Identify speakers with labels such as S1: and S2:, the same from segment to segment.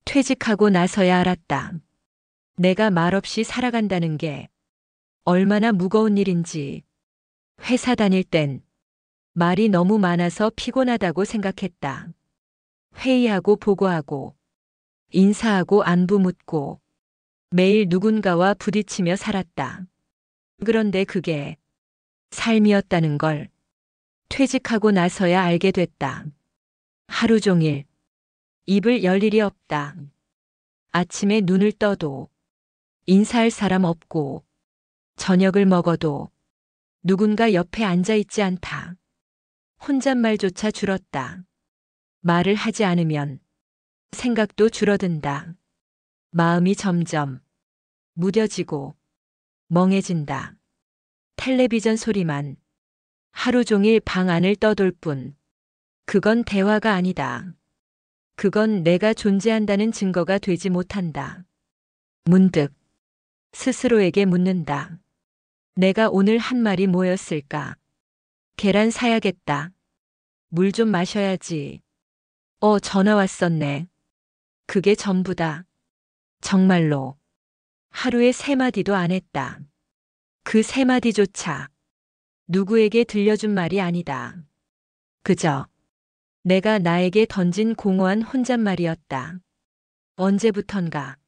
S1: 퇴직하고 나서야 알았다. 내가 말없이 살아간다는 게 얼마나 무거운 일인지. 회사 다닐 땐 말이 너무 많아서 피곤하다고 생각했다. 회의하고 보고하고 인사하고 안부 묻고 매일 누군가와 부딪히며 살았다. 그런데 그게 삶이었다는 걸 퇴직하고 나서야 알게 됐다. 하루 종일 입을 열 일이 없다. 아침에 눈을 떠도 인사할 사람 없고 저녁을 먹어도 누군가 옆에 앉아 있지 않다. 혼잣말조차 줄었다. 말을 하지 않으면 생각도 줄어든다. 마음이 점점 무뎌지고 멍해진다. 텔레비전 소리만 하루 종일 방 안을 떠돌 뿐. 그건 대화가 아니다. 그건 내가 존재한다는 증거가 되지 못한다. 문득 스스로에게 묻는다. 내가 오늘 한 말이 뭐였을까? 계란 사야겠다. 물 좀 마셔야지. 전화 왔었네. 그게 전부다. 정말로 하루에 3마디도 안 했다. 그 3마디조차 누구에게 들려준 말이 아니다. 그저 내가 나에게 던진 공허한 혼잣말이었다. 언제부턴가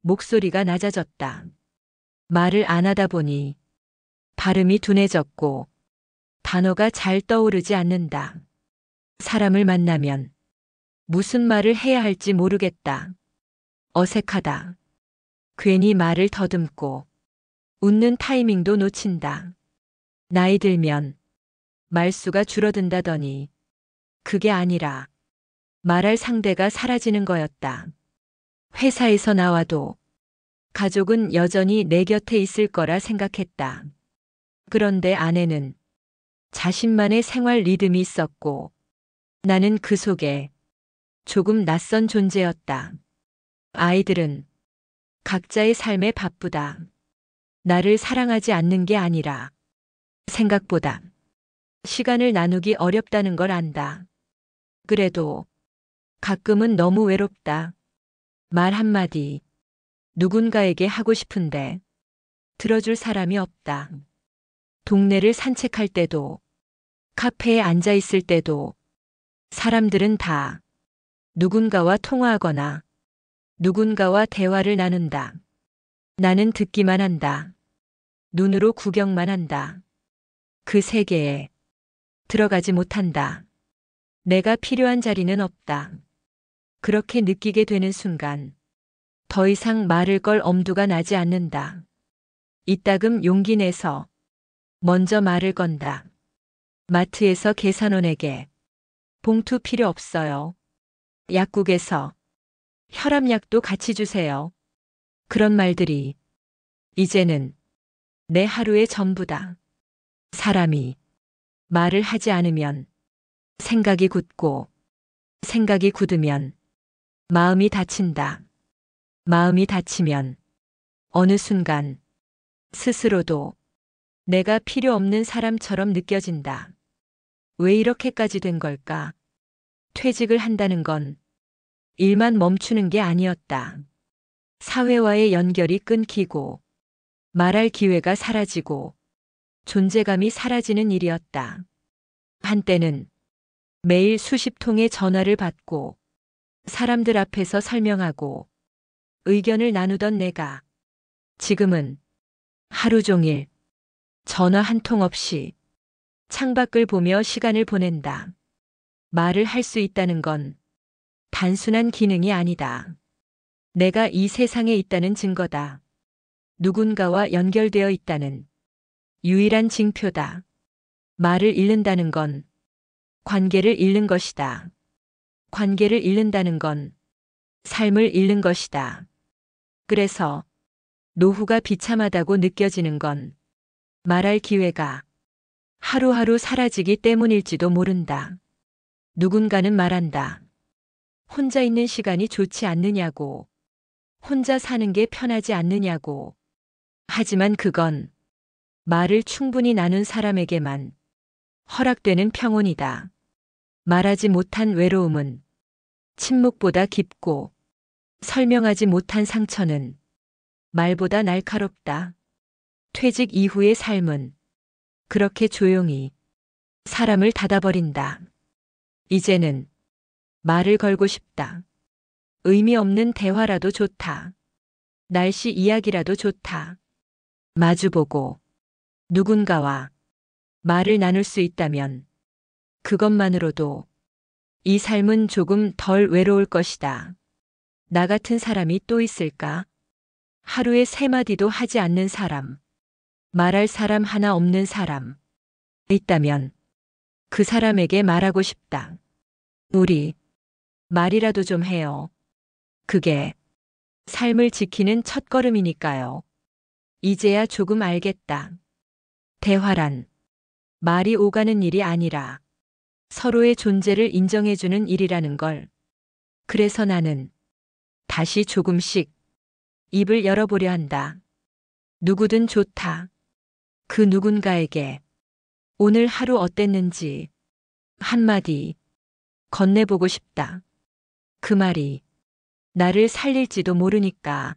S1: 목소리가 낮아졌다. 말을 안 하다 보니 발음이 둔해졌고 단어가 잘 떠오르지 않는다. 사람을 만나면 무슨 말을 해야 할지 모르겠다. 어색하다. 괜히 말을 더듬고 웃는 타이밍도 놓친다. 나이 들면 말수가 줄어든다더니 그게 아니라 말할 상대가 사라지는 거였다. 회사에서 나와도 가족은 여전히 내 곁에 있을 거라 생각했다. 그런데 아내는 자신만의 생활 리듬이 있었고 나는 그 속에 조금 낯선 존재였다. 아이들은 각자의 삶에 바쁘다. 나를 사랑하지 않는 게 아니라 생각보다 시간을 나누기 어렵다는 걸 안다. 그래도 가끔은 너무 외롭다. 말 한마디 누군가에게 하고 싶은데 들어줄 사람이 없다. 동네를 산책할 때도 카페에 앉아 있을 때도 사람들은 다 누군가와 통화하거나 누군가와 대화를 나눈다. 나는 듣기만 한다. 눈으로 구경만 한다. 그 세계에 들어가지 못한다. 내가 필요한 자리는 없다. 그렇게 느끼게 되는 순간 더 이상 말을 걸 엄두가 나지 않는다. 이따금 용기 내서 먼저 말을 건다. 마트에서 계산원에게 봉투 필요 없어요. 약국에서 혈압약도 같이 주세요. 그런 말들이 이제는 내 하루의 전부다. 사람이 말을 하지 않으면 생각이 굳고 생각이 굳으면 마음이 다친다. 마음이 다치면 어느 순간 스스로도 내가 필요 없는 사람처럼 느껴진다. 왜 이렇게까지 된 걸까? 퇴직을 한다는 건 일만 멈추는 게 아니었다. 사회와의 연결이 끊기고 말할 기회가 사라지고 존재감이 사라지는 일이었다. 한때는 매일 수십 통의 전화를 받고 사람들 앞에서 설명하고 의견을 나누던 내가 지금은 하루 종일 전화 한 통 없이 창밖을 보며 시간을 보낸다. 말을 할 수 있다는 건 단순한 기능이 아니다. 내가 이 세상에 있다는 증거다. 누군가와 연결되어 있다는 유일한 징표다. 말을 잃는다는 건 관계를 잃는 것이다. 관계를 잃는다는 건 삶을 잃는 것이다. 그래서 노후가 비참하다고 느껴지는 건 말할 기회가 하루하루 사라지기 때문일지도 모른다. 누군가는 말한다. 혼자 있는 시간이 좋지 않느냐고. 혼자 사는 게 편하지 않느냐고. 하지만 그건 말을 충분히 나눈 사람에게만 허락되는 평온이다. 말하지 못한 외로움은 침묵보다 깊고 설명하지 못한 상처는 말보다 날카롭다. 퇴직 이후의 삶은 그렇게 조용히 사람을 닫아버린다. 이제는 말을 걸고 싶다. 의미 없는 대화라도 좋다. 날씨 이야기라도 좋다. 마주보고 누군가와 말을 나눌 수 있다면 그것만으로도 이 삶은 조금 덜 외로울 것이다. 나 같은 사람이 또 있을까? 하루에 3마디도 하지 않는 사람, 말할 사람 하나 없는 사람 있다면 그 사람에게 말하고 싶다. 우리 말이라도 좀 해요. 그게 삶을 지키는 첫걸음이니까요. 이제야 조금 알겠다. 대화란 말이 오가는 일이 아니라 서로의 존재를 인정해주는 일이라는 걸. 그래서 나는 다시 조금씩 입을 열어보려 한다. 누구든 좋다. 그 누군가에게 오늘 하루 어땠는지 한마디 건네보고 싶다. 그 말이 나를 살릴지도 모르니까.